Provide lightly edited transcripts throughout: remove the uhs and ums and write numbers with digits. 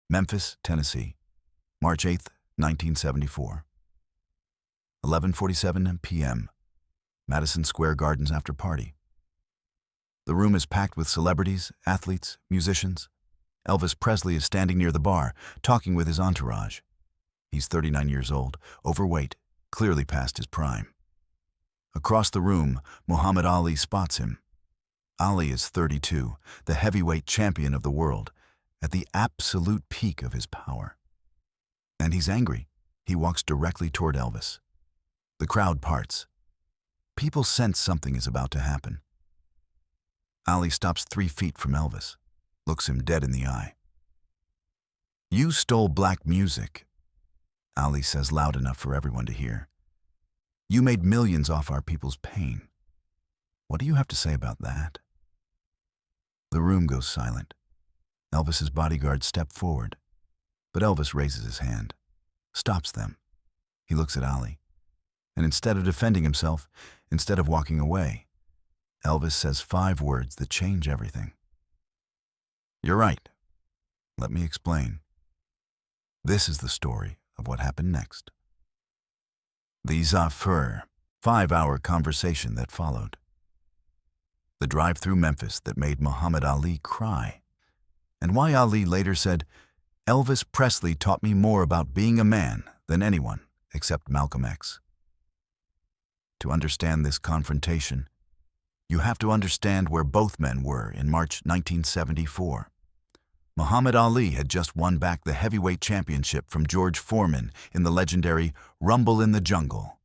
Memphis, Tennessee, March 8, 1974. 11:47 p.m. Madison Square Garden's after party. The room is packed with celebrities, athletes, musicians. Elvis Presley is standing near the bar, talking with his entourage. He's 39 years old, overweight, clearly past his prime. Across the room, Muhammad Ali spots him. Ali is 32, the heavyweight champion of the world, at the absolute peak of his power. And he's angry. He walks directly toward Elvis. The crowd parts. People sense something is about to happen. Ali stops 3 feet from Elvis, looks him dead in the eye. "You stole black music," Ali says loud enough for everyone to hear. "You made millions off our people's pain. What do you have to say about that?" The room goes silent. Elvis's bodyguards step forward, but Elvis raises his hand, stops them. He looks at Ali, and instead of defending himself, instead of walking away, Elvis says 5 words that change everything. "You're right. Let me explain." This is the story of what happened next. The Zafir, 5-hour conversation that followed. The drive through Memphis that made Muhammad Ali cry. And why Ali later said, "Elvis Presley taught me more about being a man than anyone except Malcolm X." To understand this confrontation, you have to understand where both men were in March 1974. Muhammad Ali had just won back the heavyweight championship from George Foreman in the legendary Rumble in the Jungle.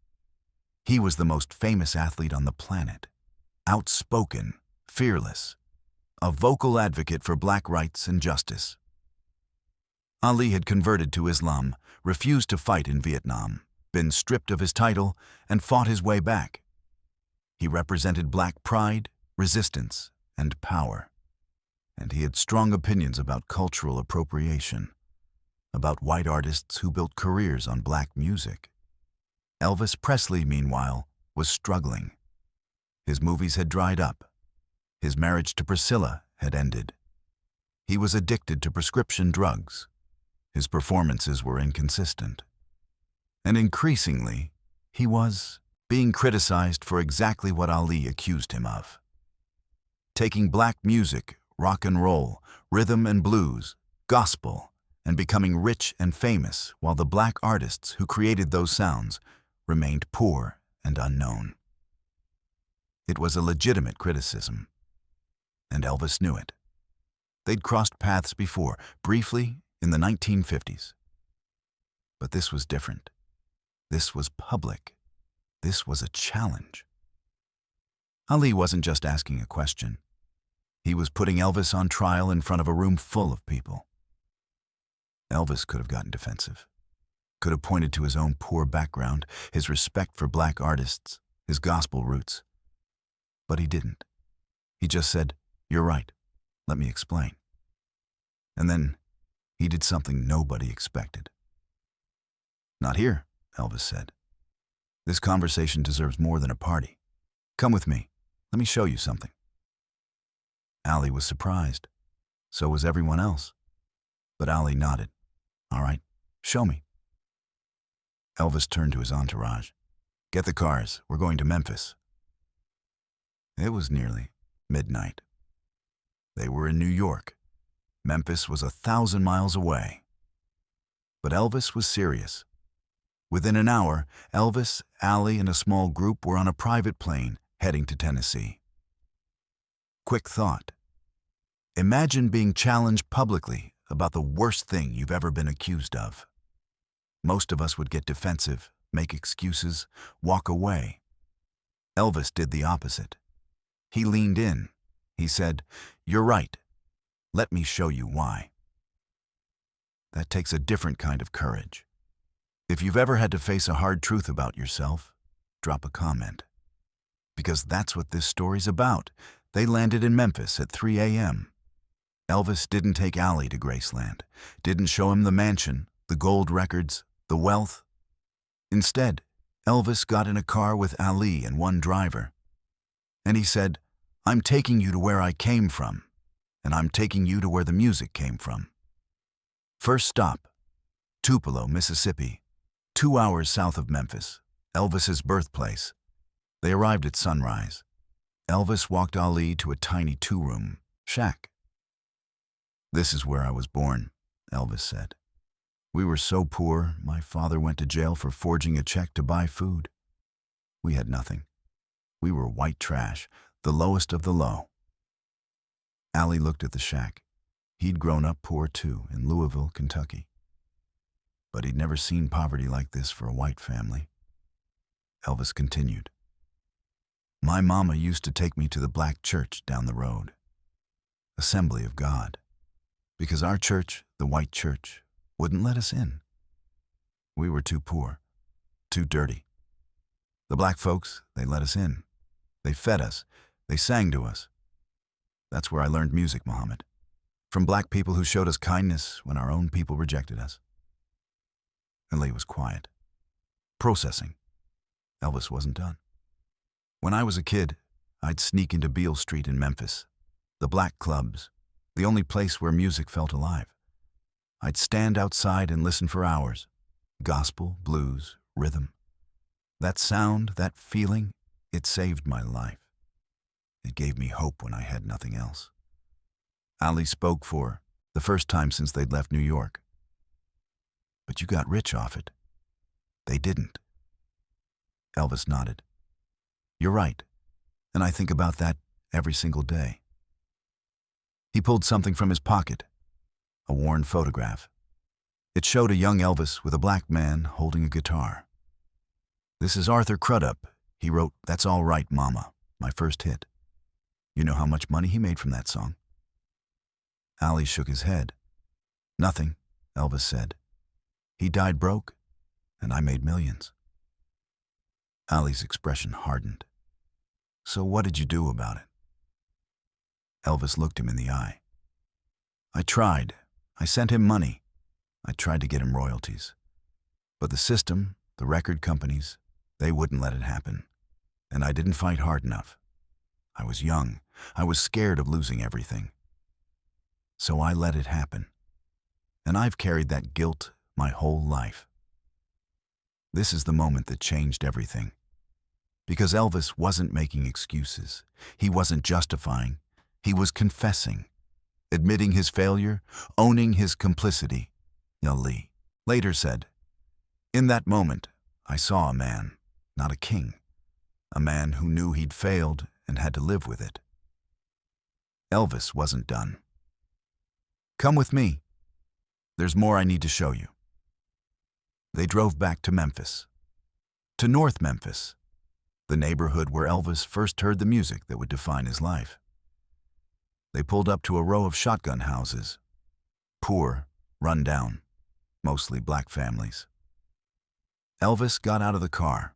He was the most famous athlete on the planet. Outspoken, fearless, a vocal advocate for black rights and justice. Ali had converted to Islam, refused to fight in Vietnam, been stripped of his title, and fought his way back. He represented black pride, resistance, and power. And he had strong opinions about cultural appropriation, about white artists who built careers on black music. Elvis Presley, meanwhile, was struggling. His movies had dried up. His marriage to Priscilla had ended. He was addicted to prescription drugs. His performances were inconsistent. And increasingly, he was being criticized for exactly what Ali accused him of. Taking black music, rock and roll, rhythm and blues, gospel, and becoming rich and famous while the black artists who created those sounds remained poor and unknown. It was a legitimate criticism, and Elvis knew it. They'd crossed paths before, briefly in the 1950s. But this was different. This was public. This was a challenge. Ali wasn't just asking a question. He was putting Elvis on trial in front of a room full of people. Elvis could have gotten defensive, could have pointed to his own poor background, his respect for black artists, his gospel roots. But he didn't. He just said, "You're right. Let me explain." And then he did something nobody expected. "Not here," Elvis said. "This conversation deserves more than a party. Come with me. Let me show you something." Ali was surprised. So was everyone else. But Ali nodded. "All right, show me." Elvis turned to his entourage. "Get the cars. We're going to Memphis." It was nearly midnight. They were in New York. Memphis was 1,000 miles away. But Elvis was serious. Within an hour, Elvis, Ali, and a small group were on a private plane heading to Tennessee. Quick thought. Imagine being challenged publicly about the worst thing you've ever been accused of. Most of us would get defensive, make excuses, walk away. Elvis did the opposite. He leaned in. He said, "You're right. Let me show you why." That takes a different kind of courage. If you've ever had to face a hard truth about yourself, drop a comment. Because that's what this story's about. They landed in Memphis at 3 a.m. Elvis didn't take Ali to Graceland, didn't show him the mansion, the gold records, the wealth. Instead, Elvis got in a car with Ali and one driver. And he said, "I'm taking you to where I came from, and I'm taking you to where the music came from." First stop, Tupelo, Mississippi, 2 hours south of Memphis, Elvis's birthplace. They arrived at sunrise. Elvis walked Ali to a tiny 2-room shack. "This is where I was born," Elvis said. "We were so poor, my father went to jail for forging a check to buy food. We had nothing. We were white trash, the lowest of the low." Ali looked at the shack. He'd grown up poor too, in Louisville, Kentucky. But he'd never seen poverty like this for a white family. Elvis continued. "My mama used to take me to the black church down the road, Assembly of God, because our church, the white church, wouldn't let us in. We were too poor, too dirty. The black folks, they let us in. They fed us. They sang to us. That's where I learned music, Muhammad. From black people who showed us kindness when our own people rejected us." Ali was quiet, processing. Elvis wasn't done. "When I was a kid, I'd sneak into Beale Street in Memphis, the black clubs, the only place where music felt alive. I'd stand outside and listen for hours. Gospel, blues, rhythm. That sound, that feeling, it saved my life. It gave me hope when I had nothing else." Ali spoke for the first time since they'd left New York. "But you got rich off it." "They didn't." Elvis nodded. "You're right, and I think about that every single day." He pulled something from his pocket, a worn photograph. It showed a young Elvis with a black man holding a guitar. "This is Arthur Crudup. He wrote 'That's All Right, Mama,' my first hit. You know how much money he made from that song?" Ali shook his head. "Nothing," Elvis said. "He died broke, and I made millions." Ali's expression hardened. "So what did you do about it?" Elvis looked him in the eye. "I tried. I sent him money. I tried to get him royalties. But the system, the record companies, they wouldn't let it happen. And I didn't fight hard enough. I was young. I was scared of losing everything. So I let it happen. And I've carried that guilt my whole life." This is the moment that changed everything. Because Elvis wasn't making excuses. He wasn't justifying. He was confessing, admitting his failure, owning his complicity. Ali later said, "In that moment, I saw a man, not a king, a man who knew he'd failed and had to live with it." Elvis wasn't done. "Come with me. There's more I need to show you." They drove back to Memphis, to North Memphis, the neighborhood where Elvis first heard the music that would define his life. They pulled up to a row of shotgun houses, poor, run down, mostly black families. Elvis got out of the car,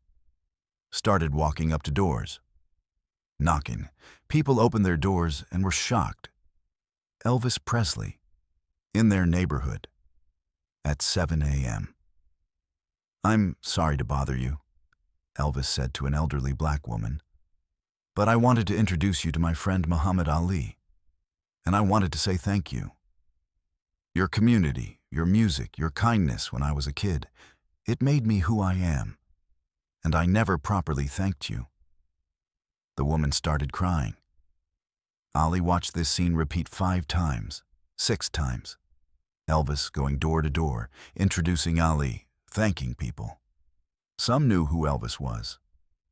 started walking up to doors, knocking. People opened their doors and were shocked. Elvis Presley, in their neighborhood, at 7 a.m. "I'm sorry to bother you," Elvis said to an elderly black woman, "but I wanted to introduce you to my friend Muhammad Ali, and I wanted to say thank you. Your community, your music, your kindness when I was a kid, it made me who I am, and I never properly thanked you." The woman started crying. Ali watched this scene repeat 5 times, 6 times. Elvis going door to door, introducing Ali, thanking people. Some knew who Elvis was.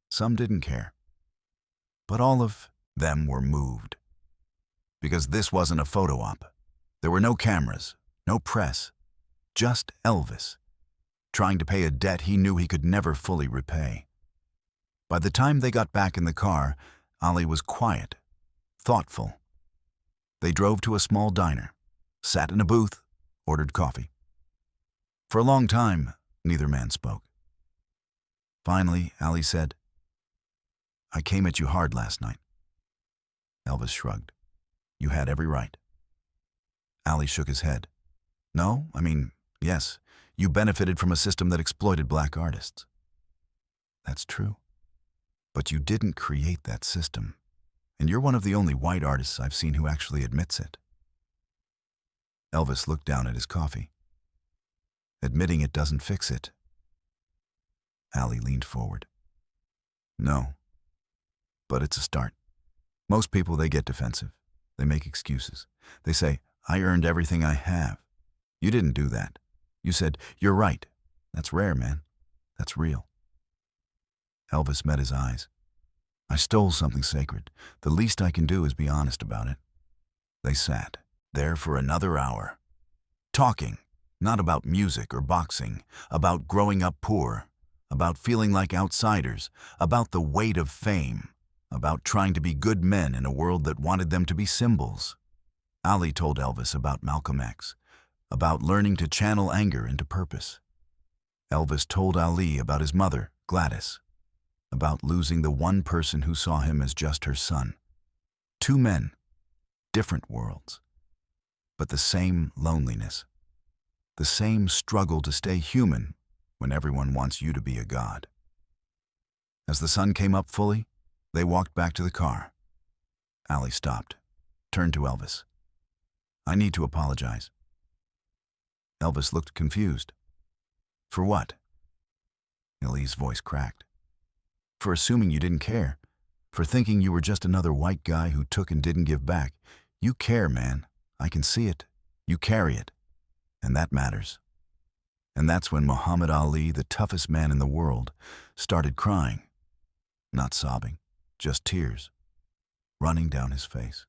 Some didn't care. But all of them were moved. Because this wasn't a photo op. There were no cameras, no press, just Elvis, trying to pay a debt he knew he could never fully repay. By the time they got back in the car, Ali was quiet, thoughtful. They drove to a small diner, sat in a booth, ordered coffee. For a long time, neither man spoke. Finally, Ali said, "I came at you hard last night." Elvis shrugged. "You had every right." Ali shook his head. "No, yes, you benefited from a system that exploited black artists." "That's true. But you didn't create that system, and you're one of the only white artists I've seen who actually admits it." Elvis looked down at his coffee. Admitting it doesn't fix it. Ali leaned forward. No, but it's a start. Most people, they get defensive. They make excuses. They say, I earned everything I have. You didn't do that. You said, you're right. That's rare, man. That's real. Elvis met his eyes. I stole something sacred. The least I can do is be honest about it. They sat there for another hour, talking, not about music or boxing, about growing up poor, about feeling like outsiders, about the weight of fame, about trying to be good men in a world that wanted them to be symbols. Ali told Elvis about Malcolm X, about learning to channel anger into purpose. Elvis told Ali about his mother, Gladys, about losing the one person who saw him as just her son. Two men, different worlds, but the same loneliness, the same struggle to stay human when everyone wants you to be a god. As the sun came up fully, they walked back to the car. Ali stopped, turned to Elvis. I need to apologize. Elvis looked confused. For what? Ali's voice cracked. For assuming you didn't care. For thinking you were just another white guy who took and didn't give back. You care, man. I can see it. You carry it. And that matters. And that's when Muhammad Ali, the toughest man in the world, started crying. Not sobbing, just tears, running down his face.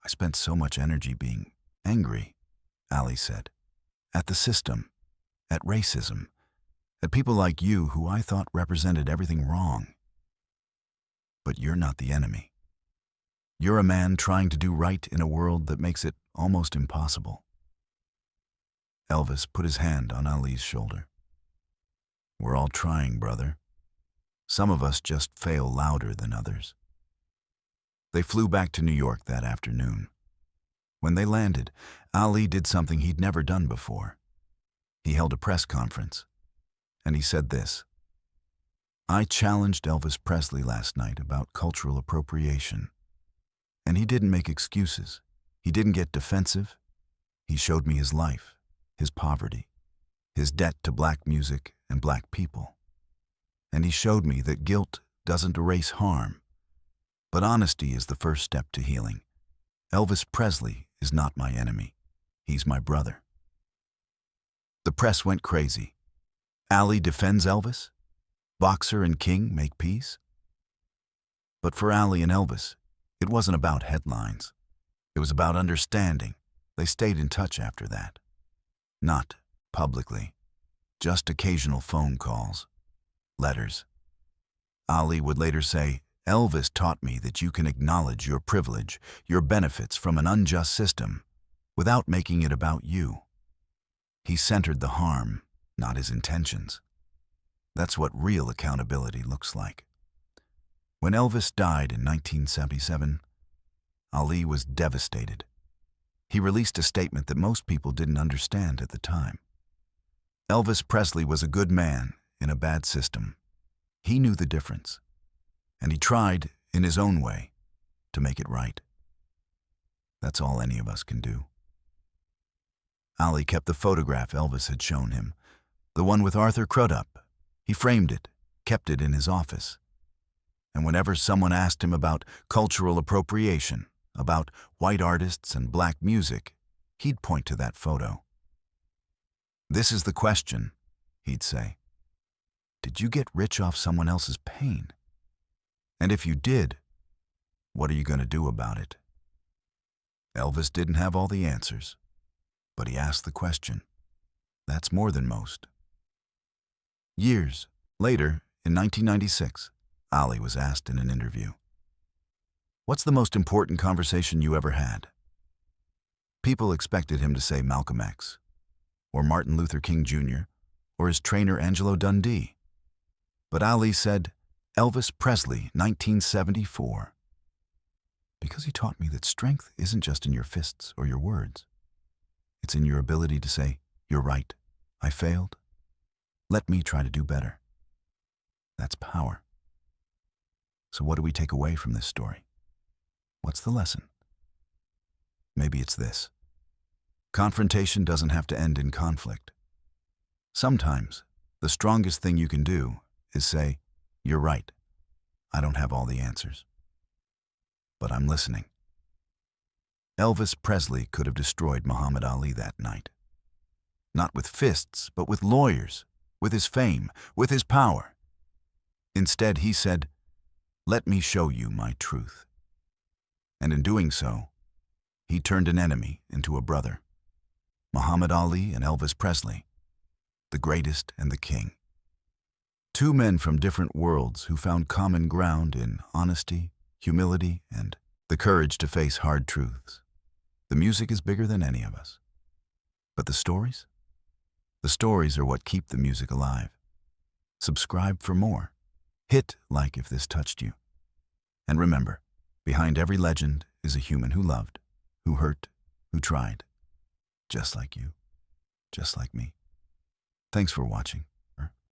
I spent so much energy being angry, Ali said, at the system, at racism, at people like you who I thought represented everything wrong. But you're not the enemy. You're a man trying to do right in a world that makes it almost impossible. Elvis put his hand on Ali's shoulder. We're all trying, brother. Some of us just fail louder than others. They flew back to New York that afternoon. When they landed, Ali did something he'd never done before. He held a press conference, and he said this: I challenged Elvis Presley last night about cultural appropriation. And he didn't make excuses. He didn't get defensive. He showed me his life, his poverty, his debt to black music and black people. And he showed me that guilt doesn't erase harm, but honesty is the first step to healing. Elvis Presley is not my enemy. He's my brother. The press went crazy. Ali defends Elvis? Boxer and king make peace? But for Ali and Elvis, it wasn't about headlines. It was about understanding. They stayed in touch after that. Not publicly, just occasional phone calls, letters. Ali would later say, Elvis taught me that you can acknowledge your privilege, your benefits from an unjust system, without making it about you. He centered the harm, not his intentions. That's what real accountability looks like. When Elvis died in 1977, Ali was devastated. He released a statement that most people didn't understand at the time. Elvis Presley was a good man in a bad system. He knew the difference, and he tried, in his own way, to make it right. That's all any of us can do. Ali kept the photograph Elvis had shown him, the one with Arthur Crudup. He framed it, kept it in his office. And whenever someone asked him about cultural appropriation, about white artists and black music, he'd point to that photo. This is the question, he'd say. Did you get rich off someone else's pain? And if you did, what are you going to do about it? Elvis didn't have all the answers, but he asked the question. That's more than most. Years later, in 1996, Ali was asked in an interview, what's the most important conversation you ever had? People expected him to say Malcolm X, or Martin Luther King Jr., or his trainer Angelo Dundee. But Ali said, Elvis Presley, 1974. Because he taught me that strength isn't just in your fists or your words. It's in your ability to say, you're right, I failed. Let me try to do better. That's power. So what do we take away from this story? What's the lesson? Maybe it's this. Confrontation doesn't have to end in conflict. Sometimes, the strongest thing you can do is say, "You're right. I don't have all the answers. But I'm listening." Elvis Presley could have destroyed Muhammad Ali that night. Not with fists, but with lawyers, with his fame, with his power. Instead, he said, "Let me show you my truth." And in doing so, he turned an enemy into a brother. Muhammad Ali and Elvis Presley, the greatest and the king. Two men from different worlds who found common ground in honesty, humility, and the courage to face hard truths. The music is bigger than any of us. But the stories? The stories are what keep the music alive. Subscribe for more. Hit like if this touched you. And remember, behind every legend is a human who loved, who hurt, who tried. Just like you, just like me. Thanks for watching.